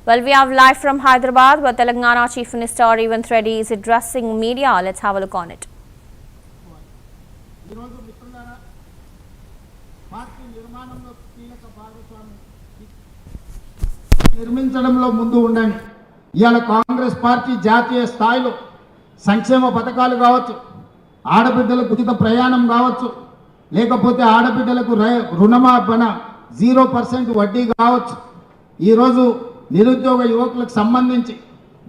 Well, we have live from Hyderabad, where Telangana Chief Minister Revanth Reddy is addressing media. Let's have a look on it. నిర్మించడంలో ముందు ఉండండి. ఇయాల Congress party జాతీయ స్థాయిలో సంక్షేమ పథకాలు కావచ్చు, ఆడబిడ్డలకు ఉచిత ప్రయాణం కావచ్చు, లేకపోతే ఆడబిడ్డలకు రుణమాఫీ 0% వడ్డీ కావచ్చు. ఈరోజు నిరుద్యోగ యువకులకు సంబంధించి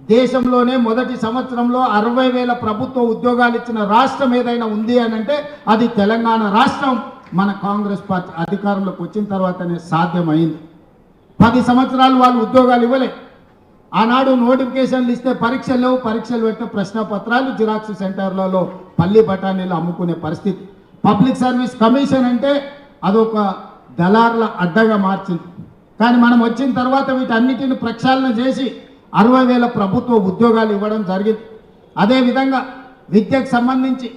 దేశంలోనే మొదటి సంవత్సరంలో 60,000 ప్రభుత్వ ఉద్యోగాలు ఇచ్చిన రాష్ట్రం ఏదైనా ఉంది అని అంటే అది తెలంగాణ రాష్ట్రం. మన కాంగ్రెస్ పార్టీ అధికారంలోకి వచ్చిన తర్వాతనే సాధ్యమైంది. 10 సంవత్సరాలు వాళ్ళు ఉద్యోగాలు ఇవ్వలే. ఆనాడు నోటిఫికేషన్లు ఇస్తే పరీక్షలు లేవు, పరీక్షలు పెట్టే ప్రశ్నపత్రాలు జిరాక్స్ సెంటర్లలో పల్లి బఠానీలు అమ్ముకునే పరిస్థితి. పబ్లిక్ సర్వీస్ కమిషన్ అంటే అదొక దళారుల అడ్డగా మార్చింది. కానీ మనం వచ్చిన తర్వాత వీటన్నిటిని ప్రక్షాళన చేసి 60,000 ప్రభుత్వ ఉద్యోగాలు ఇవ్వడం జరిగింది. అదేవిధంగా విద్యకు సంబంధించి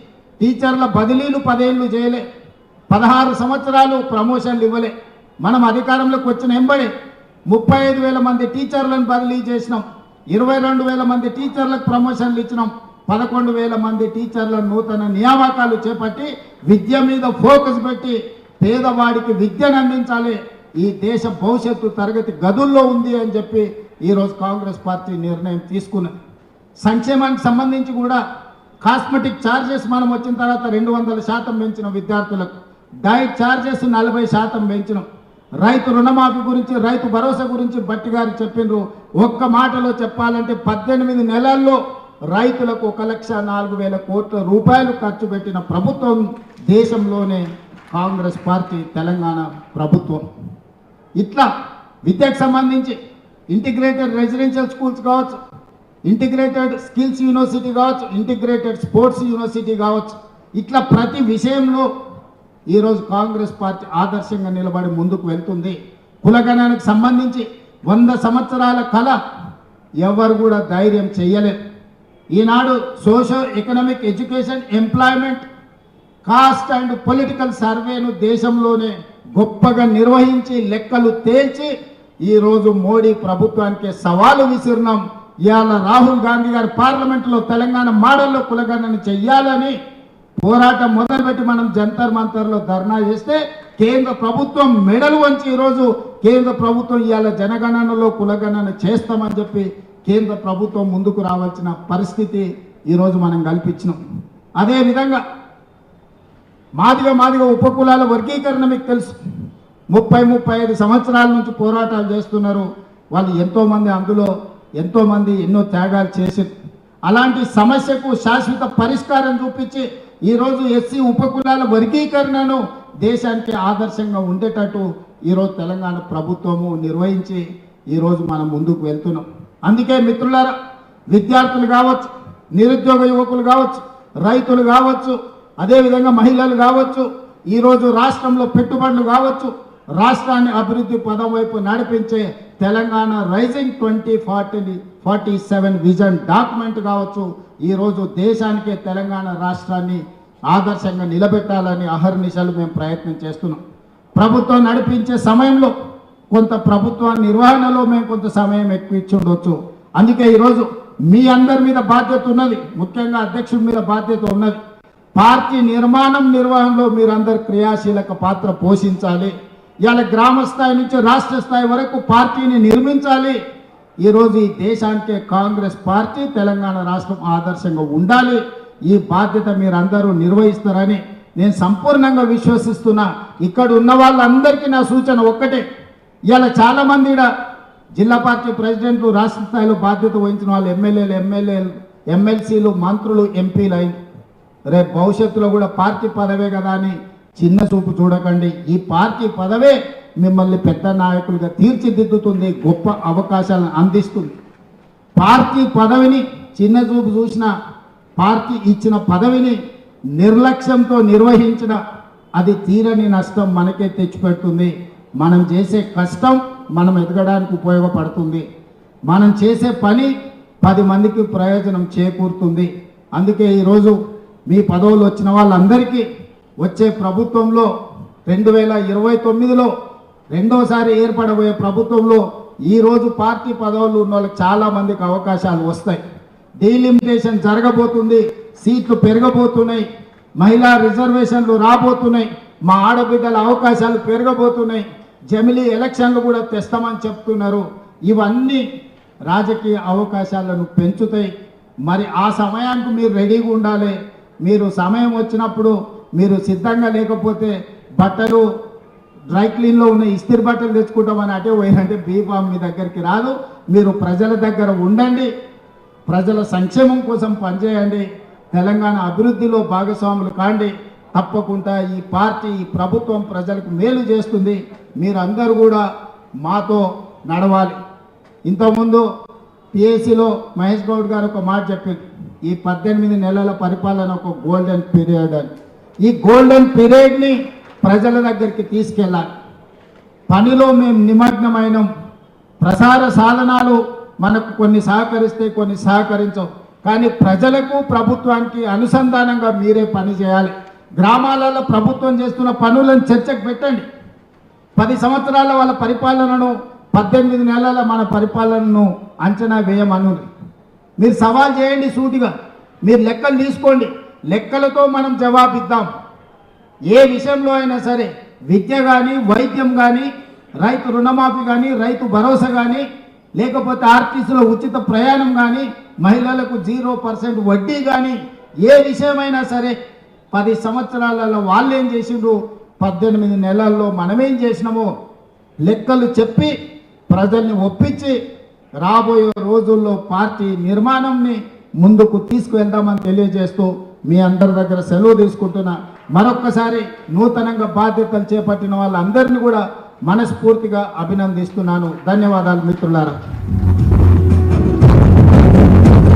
టీచర్ల బదిలీలు 10 ఏళ్ళు చేయలే, 16 సంవత్సరాలు ప్రమోషన్లు ఇవ్వలే. మనం అధికారంలోకి వచ్చిన ఎంబడే 35,000 మంది టీచర్లను బదిలీ చేసినాం, 22,000 మంది టీచర్లకు ప్రమోషన్లు ఇచ్చినాం, 11,000 మంది టీచర్లను నూతన నియామకాలు చేపట్టి విద్య మీద ఫోకస్ పెట్టి పేదవాడికి విద్యను అందించాలి, ఈ దేశ భవిష్యత్తు తరగతి గదుల్లో ఉంది అని చెప్పి ఈరోజు కాంగ్రెస్ పార్టీ నిర్ణయం తీసుకున్నది. సంక్షేమానికి సంబంధించి కూడా కాస్మెటిక్ ఛార్జెస్ మనం వచ్చిన తర్వాత 200% పెంచిన విద్యార్థులకు, డైట్ ఛార్జెస్ 40% పెంచినాం. రైతు రుణమాఫీ గురించి, రైతు భరోసా గురించి బట్టి గారు చెప్పిండ్రు. ఒక్క మాటలో చెప్పాలంటే 18 నెలల్లో రైతులకు 1,04,000 కోట్ల రూపాయలు ఖర్చు పెట్టిన ప్రభుత్వం దేశంలోనే కాంగ్రెస్ పార్టీ తెలంగాణ ప్రభుత్వం. ఇట్లా విద్యకు సంబంధించి ఇంటిగ్రేటెడ్ రెసిడెన్షియల్ స్కూల్స్ కావచ్చు, ఇంటిగ్రేటెడ్ స్కిల్స్ యూనివర్సిటీ కావచ్చు, ఇంటిగ్రేటెడ్ స్పోర్ట్స్ యూనివర్సిటీ కావచ్చు, ఇట్లా ప్రతి విషయంలో ఈరోజు కాంగ్రెస్ పార్టీ ఆదర్శంగా నిలబడి ముందుకు వెళ్తుంది. కులగణనకు సంబంధించి 100 సంవత్సరాల కళ ఎవరు కూడా ధైర్యం చేయలేదు. ఈనాడు socio economic education, employment, caste and political సర్వేను దేశంలోనే గొప్పగా నిర్వహించి లెక్కలు తేల్చి ఈరోజు మోడీ ప్రభుత్వానికి సవాలు విసిరినాం. ఇవాళ రాహుల్ గాంధీ గారు పార్లమెంట్లో తెలంగాణ మోడల్లో కులగణన చెయ్యాలని పోరాటం మొదలుపెట్టి మనం జంతర్ మంతర్లో ధర్నా చేస్తే కేంద్ర ప్రభుత్వం మెడలు వంచి ఈరోజు కేంద్ర ప్రభుత్వం ఇవాళ జనగణనలో కులగణన చేస్తామని చెప్పి కేంద్ర ప్రభుత్వం ముందుకు రావాల్సిన పరిస్థితి ఈరోజు మనం కల్పించినాం. అదేవిధంగా మాదిగ ఉపకులాల వర్గీకరణ మీకు తెలుసు. 30-35 సంవత్సరాల నుంచి పోరాటాలు చేస్తున్నారు వాళ్ళు. ఎంతోమంది అందులో ఎన్నో త్యాగాలు చేసి అలాంటి సమస్యకు శాశ్వత పరిష్కారం చూపించి ఈరోజు ఎస్సీ ఉపకులాల వర్గీకరణను దేశానికి ఆదర్శంగా ఉండేటట్టు ఈరోజు తెలంగాణ ప్రభుత్వము నిర్వహించి ఈరోజు మనం ముందుకు వెళ్తున్నాం. అందుకే మిత్రులారా, విద్యార్థులు కావచ్చు, నిరుద్యోగ యువకులు కావచ్చు, రైతులు కావచ్చు, అదేవిధంగా మహిళలు కావచ్చు, ఈరోజు రాష్ట్రంలో పెట్టుబడులు కావచ్చు, రాష్ట్రాన్ని అభివృద్ధి పదం వైపు నడిపించే తెలంగాణ రైజింగ్ 2047 విజన్ డాక్యుమెంట్ కావచ్చు, ఈరోజు దేశానికే తెలంగాణ రాష్ట్రాన్ని ఆదర్శంగా నిలబెట్టాలని అహర్నిశలు మేము ప్రయత్నం చేస్తున్నాం. ప్రభుత్వం నడిపించే సమయంలో కొంత ప్రభుత్వ నిర్వహణలో మేము కొంత సమయం ఎక్కువ ఇచ్చి ఉండొచ్చు. అందుకే ఈరోజు మీ అందరి మీద బాధ్యత ఉన్నది, ముఖ్యంగా అధ్యక్షుడి మీద బాధ్యత ఉన్నది. పార్టీ నిర్వహణలో మీరందరూ క్రియాశీలక పాత్ర పోషించాలి. ఇవాళ గ్రామ స్థాయి నుంచి రాష్ట్ర స్థాయి వరకు పార్టీని నిర్మించాలి. ఈరోజు ఈ దేశానికే కాంగ్రెస్ పార్టీ తెలంగాణ రాష్ట్రం ఆదర్శంగా ఉండాలి. ఈ బాధ్యత మీరందరూ నిర్వహిస్తారని నేను సంపూర్ణంగా విశ్వసిస్తున్నా. ఇక్కడ ఉన్న వాళ్ళందరికీ నా సూచన ఒక్కటే, ఇవాళ చాలామంది జిల్లా పార్టీ ప్రెసిడెంట్లు, రాష్ట్ర స్థాయిలో బాధ్యత వహించిన వాళ్ళు ఎమ్మెల్సీలు, మంత్రులు, ఎంపీలు అయింది. రేపు భవిష్యత్తులో కూడా పార్టీ పదవే కదా అని చిన్న చూపు చూడకండి. ఈ పార్టీ పదవే మిమ్మల్ని పెద్ద నాయకులుగా తీర్చిదిద్దుతుంది, గొప్ప అవకాశాలను అందిస్తుంది. పార్టీ పదవిని చిన్న చూపు చూసిన, పార్టీ ఇచ్చిన పదవిని నిర్లక్ష్యంతో నిర్వహించిన అది తీరని నష్టం మనకే తెచ్చిపెడుతుంది. మనం చేసే కష్టం మనం ఎదగడానికి ఉపయోగపడుతుంది. మనం చేసే పని 10 మందికి ప్రయోజనం చేకూరుతుంది. అందుకే ఈరోజు మీ పదవులు వచ్చిన వాళ్ళందరికీ వచ్చే ప్రభుత్వంలో 2029లో రెండోసారి ఏర్పడబోయే ప్రభుత్వంలో ఈరోజు పార్టీ పదవులు ఉన్న వాళ్ళకి చాలా మందికి అవకాశాలు వస్తాయి. డీలిమిటేషన్ జరగబోతుంది, సీట్లు పెరగబోతున్నాయి, మహిళా రిజర్వేషన్లు రాబోతున్నాయి, మా ఆడబిడ్డల అవకాశాలు పెరగబోతున్నాయి, జమిలీ ఎలక్షన్లు కూడా తెస్తామని చెప్తున్నారు. ఇవన్నీ రాజకీయ అవకాశాలను పెంచుతాయి. మరి ఆ సమయానికి మీరు రెడీగా ఉండాలి. మీరు సమయం వచ్చినప్పుడు మీరు సిద్ధంగా లేకపోతే బట్టలు డ్రై క్లీన్లో ఉన్న ఇస్త్రీ బట్టలు తెచ్చుకుంటామని అటే పోయినంటే బీఫామ్ మీ దగ్గరికి రాదు. మీరు ప్రజల దగ్గర ఉండండి, ప్రజల సంక్షేమం కోసం పనిచేయండి, తెలంగాణ అభివృద్ధిలో భాగస్వాములు కాండి. తప్పకుండా ఈ పార్టీ ఈ ప్రభుత్వం ప్రజలకు మేలు చేస్తుంది. మీరందరూ కూడా మాతో నడవాలి. ఇంతకుముందు పిఎస్సిలో మహేష్ గౌడ్ గారు ఒక మాట చెప్పింది, ఈ 18 నెలల పరిపాలన ఒక గోల్డెన్ పీరియడ్ అని. ఈ గోల్డెన్ పీరియడ్ని ప్రజల దగ్గరికి తీసుకెళ్ళాలి. పనిలో మేము నిమగ్నమైనం. ప్రసార సాధనాలు మనకు కొన్ని సహకరిస్తే కొన్ని సహకరించవు, కానీ ప్రజలకు ప్రభుత్వానికి అనుసంధానంగా మీరే పని చేయాలి. గ్రామాలలో ప్రభుత్వం చేస్తున్న పనులను చర్చకు పెట్టండి. 10 సంవత్సరాల వాళ్ళ పరిపాలనను 18 నెలల మన పరిపాలనను అంచనా వేయమనుంది. మీరు సవాల్ చేయండి సూటిగా, మీరు లెక్కలు తీసుకోండి, లెక్కలతో మనం జవాబిద్దాం. ఏ విషయంలో అయినా సరే, విద్య కానీ, వైద్యం కానీ, రైతు రుణమాఫీ కానీ, రైతు భరోసా కానీ, లేకపోతే ఆర్టీసీలో ఉచిత ప్రయాణం కానీ, మహిళలకు 0% వడ్డీ కానీ, ఏ విషయమైనా సరే 10 సంవత్సరాలలో వాళ్ళు ఏం చేసిండ్రు, 18 నెలల్లో మనమేం చేసినామో లెక్కలు చెప్పి ప్రజల్ని ఒప్పించి రాబోయే రోజుల్లో పార్టీ నిర్మాణంని ముందుకు తీసుకువెళ్దామని తెలియజేస్తూ మీ అందరి దగ్గర సెలవు తీసుకుంటున్నా. మరొక్కసారి నూతనంగా బాధ్యతలు చేపట్టిన వాళ్ళందరినీ కూడా మనస్ఫూర్తిగా అభినందిస్తున్నాను. ధన్యవాదాలు మిత్రులారా.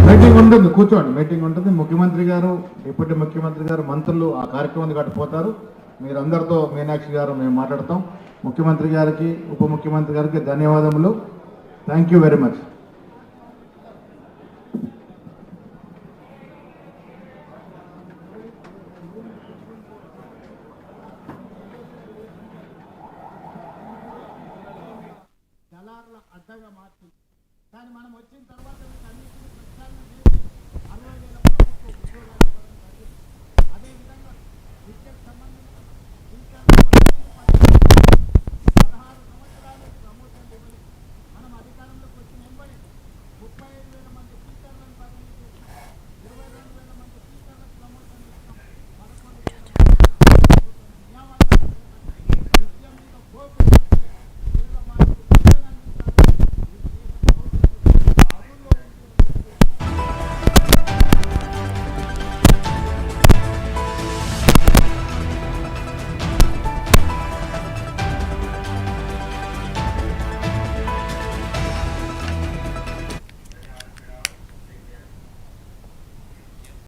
మీటింగ్ ఉంటుంది, కూర్చోండి. మీటింగ్ ఉంటుంది. ముఖ్యమంత్రి గారు, డిప్యూటీ ముఖ్యమంత్రి గారు, మంత్రులు ఆ కార్యక్రమాన్ని గడిపోతారు. మీరందరితో మీనాక్షి గారు మేము మాట్లాడతాం. ముఖ్యమంత్రి గారికి, ఉప ముఖ్యమంత్రి గారికి ధన్యవాదములు. Thank you very much. దళారుల అడ్డగా మార్చింది. కానీ మనం వచ్చిన తర్వాత వీటన్నిటిని ప్రక్షాళన చేసి 60,000 ప్రభుత్వ ఉద్యోగాలు ఇవ్వడం జరిగింది. అదేవిధంగా విద్యకు సంబంధించి